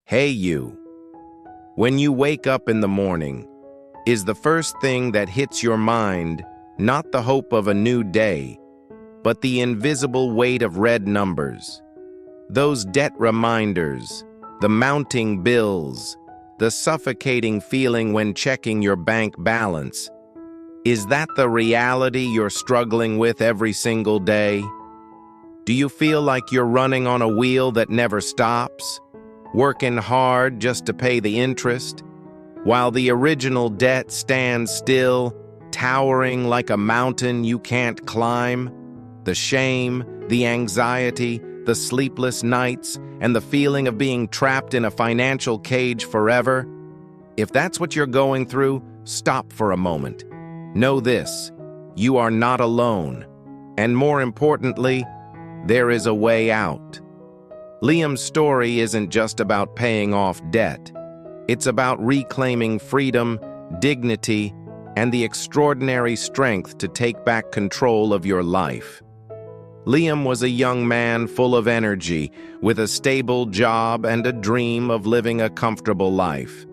Hey you. When you wake up in the morning, is the first thing that hits your mind not the hope of a new day, but the invisible weight of red numbers? Those debt reminders, the mounting bills, the suffocating feeling when checking your bank balance. Is that the reality you're struggling with every single day? Do you feel like you're running on a wheel that never stops, working hard just to pay the interest, while the original debt stands still, towering like a mountain you can't climb? The shame, the anxiety, the sleepless nights, and the feeling of being trapped in a financial cage forever? If that's what you're going through, stop for a moment. Know this: you are not alone. And more importantly, there is a way out. Liam's story isn't just about paying off debt. It's about reclaiming freedom, dignity, and the extraordinary strength to take back control of your life. Liam was a young man full of energy, with a stable job and a dream of living a comfortable life.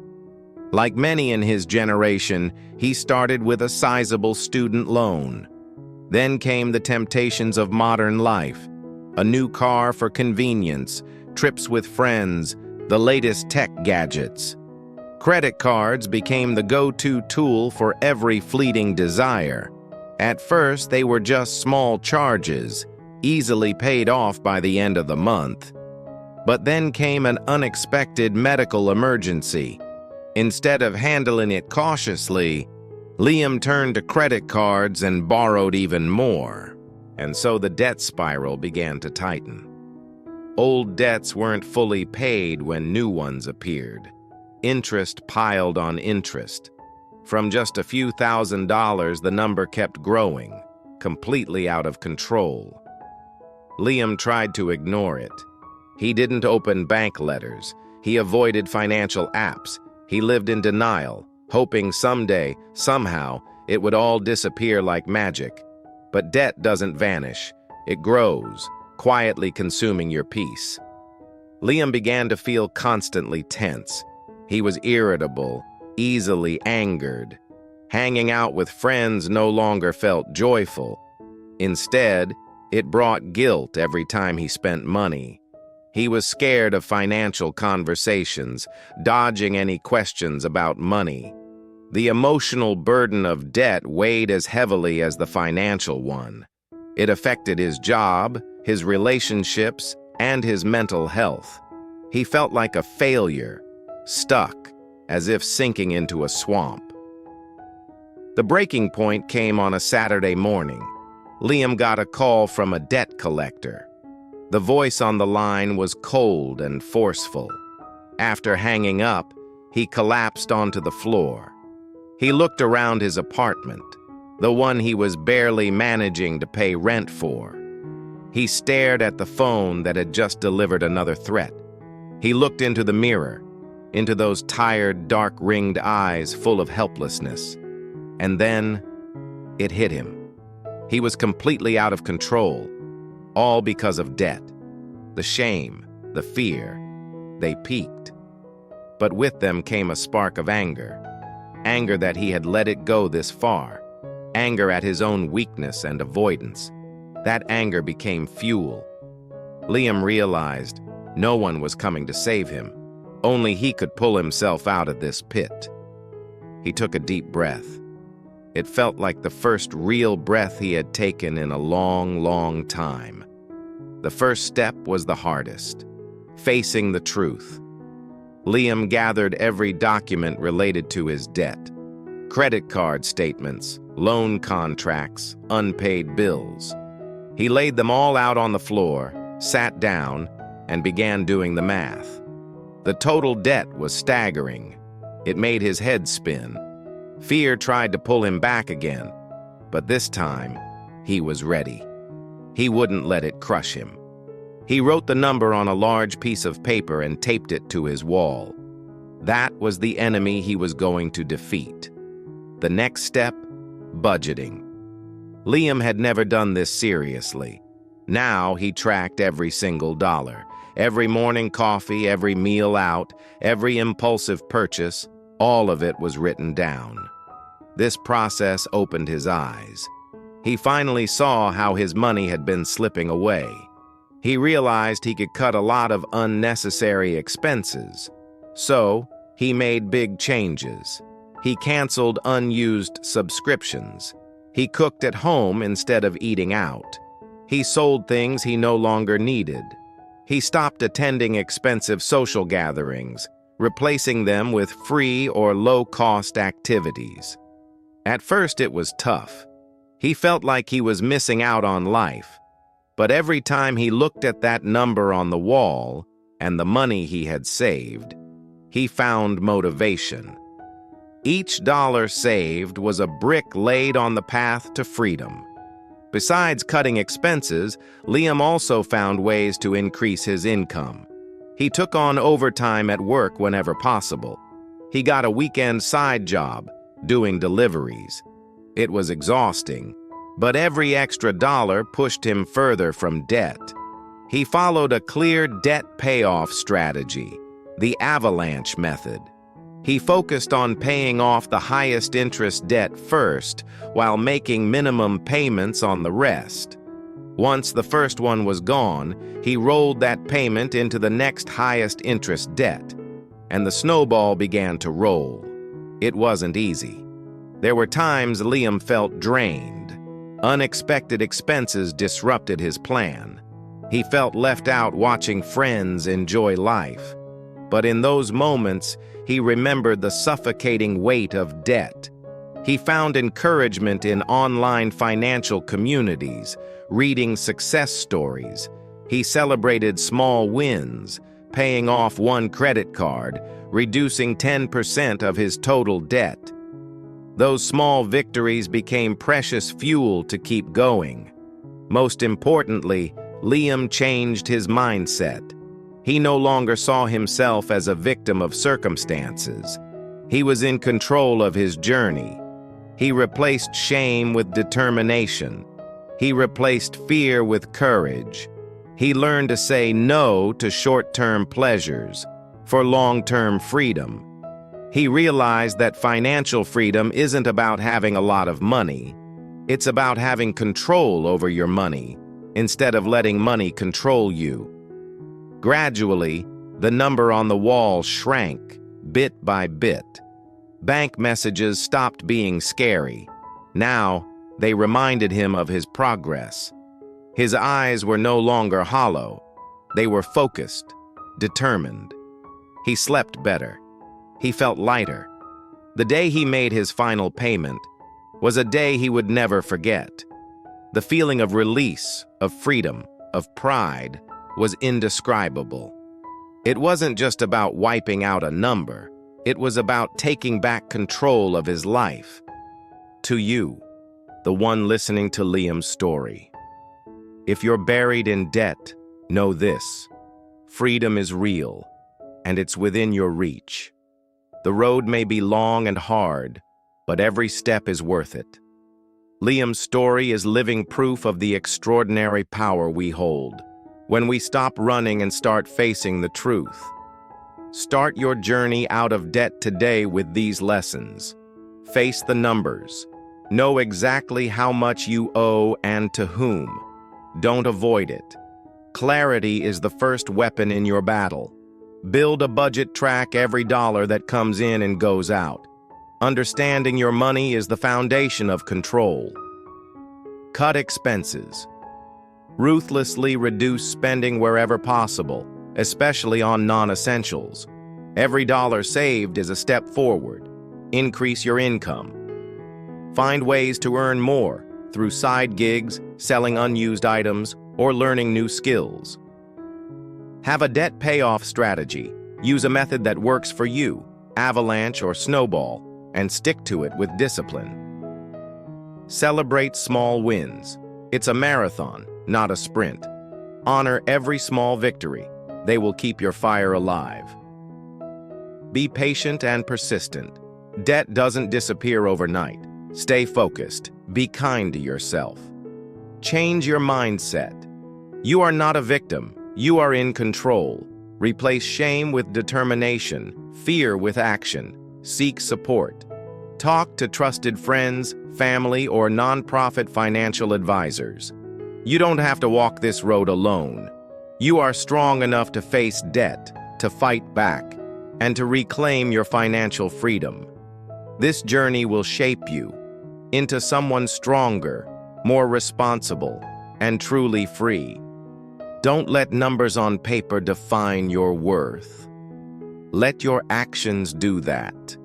Like many in his generation, he started with a sizable student loan. Then came the temptations of modern life: a new car for convenience, trips with friends, the latest tech gadgets. Credit cards became the go-to tool for every fleeting desire. At first, they were just small charges, easily paid off by the end of the month. But then came an unexpected medical emergency. Instead of handling it cautiously, Liam turned to credit cards and borrowed even more. And so the debt spiral began to tighten. Old debts weren't fully paid when new ones appeared. Interest piled on interest. From just a few $1,000s, the number kept growing, completely out of control. Liam tried to ignore it. He didn't open bank letters. He avoided financial apps. He lived in denial, hoping someday, somehow, it would all disappear like magic. But debt doesn't vanish. It grows, quietly consuming your peace. Liam began to feel constantly tense. He was irritable, easily angered. Hanging out with friends no longer felt joyful. Instead, it brought guilt every time he spent money. He was scared of financial conversations, dodging any questions about money. The emotional burden of debt weighed as heavily as the financial one. It affected his job, his relationships, and his mental health. He felt like a failure, stuck, as if sinking into a swamp. The breaking point came on a Saturday morning. Liam got a call from a debt collector. The voice on the line was cold and forceful. After hanging up, he collapsed onto the floor. He looked around his apartment, the one he was barely managing to pay rent for. He stared at the phone that had just delivered another threat. He looked into the mirror, into those tired, dark-ringed eyes full of helplessness. And then, it hit him. He was completely out of control, all because of debt. The shame, the fear, they peaked. But with them came a spark of anger. Anger that he had let it go this far. Anger at his own weakness and avoidance. That anger became fuel. Liam realized no one was coming to save him. Only he could pull himself out of this pit. He took a deep breath. It felt like the first real breath he had taken in a long, long time. The first step was the hardest: facing the truth. Liam gathered every document related to his debt: credit card statements, loan contracts, unpaid bills. He laid them all out on the floor, sat down, and began doing the math. The total debt was staggering. It made his head spin. Fear tried to pull him back again, but this time, he was ready. He wouldn't let it crush him. He wrote the number on a large piece of paper and taped it to his wall. That was the enemy he was going to defeat. The next step: budgeting. Liam had never done this seriously. Now he tracked every single dollar. Every morning coffee, every meal out, every impulsive purchase, all of it was written down. This process opened his eyes. He finally saw how his money had been slipping away. He realized he could cut a lot of unnecessary expenses. So, he made big changes. He canceled unused subscriptions. He cooked at home instead of eating out. He sold things he no longer needed. He stopped attending expensive social gatherings, replacing them with free or low-cost activities. At first, it was tough. He felt like he was missing out on life. But every time he looked at that number on the wall and the money he had saved, he found motivation. Each dollar saved was a brick laid on the path to freedom. Besides cutting expenses, Liam also found ways to increase his income. He took on overtime at work whenever possible. He got a weekend side job, doing deliveries. It was exhausting, but every extra dollar pushed him further from debt. He followed a clear debt payoff strategy, the avalanche method. He focused on paying off the highest interest debt first, while making minimum payments on the rest. Once the first one was gone, he rolled that payment into the next highest interest debt, and the snowball began to roll. It wasn't easy. There were times Liam felt drained. Unexpected expenses disrupted his plan. He felt left out watching friends enjoy life. But in those moments, he remembered the suffocating weight of debt. He found encouragement in online financial communities, reading success stories. He celebrated small wins, paying off one credit card, reducing 10% of his total debt. Those small victories became precious fuel to keep going. Most importantly, Liam changed his mindset. He no longer saw himself as a victim of circumstances. He was in control of his journey. He replaced shame with determination. He replaced fear with courage. He learned to say no to short-term pleasures for long-term freedom. He realized that financial freedom isn't about having a lot of money. It's about having control over your money instead of letting money control you. Gradually, the number on the wall shrank, bit by bit. Bank messages stopped being scary. Now, they reminded him of his progress. His eyes were no longer hollow. They were focused, determined. He slept better. He felt lighter. The day he made his final payment was a day he would never forget. The feeling of release, of freedom, of pride was indescribable. It wasn't just about wiping out a number. It was about taking back control of his life. To you, the one listening to Liam's story, if you're buried in debt, know this: freedom is real, and it's within your reach. The road may be long and hard, but every step is worth it. Liam's story is living proof of the extraordinary power we hold when we stop running and start facing the truth. Start your journey out of debt today with these lessons. Face the numbers. Know exactly how much you owe and to whom. Don't avoid it. Clarity is the first weapon in your battle. Build a budget, track every dollar that comes in and goes out. Understanding your money is the foundation of control. Cut expenses. Ruthlessly reduce spending wherever possible, especially on non-essentials. Every dollar saved is a step forward. Increase your income. Find ways to earn more through side gigs, selling unused items, or learning new skills. Have a debt payoff strategy. Use a method that works for you, avalanche or snowball, and stick to it with discipline. Celebrate small wins. It's a marathon, not a sprint. Honor every small victory. They will keep your fire alive. Be patient and persistent. Debt doesn't disappear overnight. Stay focused. Be kind to yourself. Change your mindset. You are not a victim. You are in control. Replace shame with determination, fear with action. Seek support. Talk to trusted friends, family, or nonprofit financial advisors. You don't have to walk this road alone. You are strong enough to face debt, to fight back, and to reclaim your financial freedom. This journey will shape you into someone stronger, more responsible, and truly free. Don't let numbers on paper define your worth. Let your actions do that.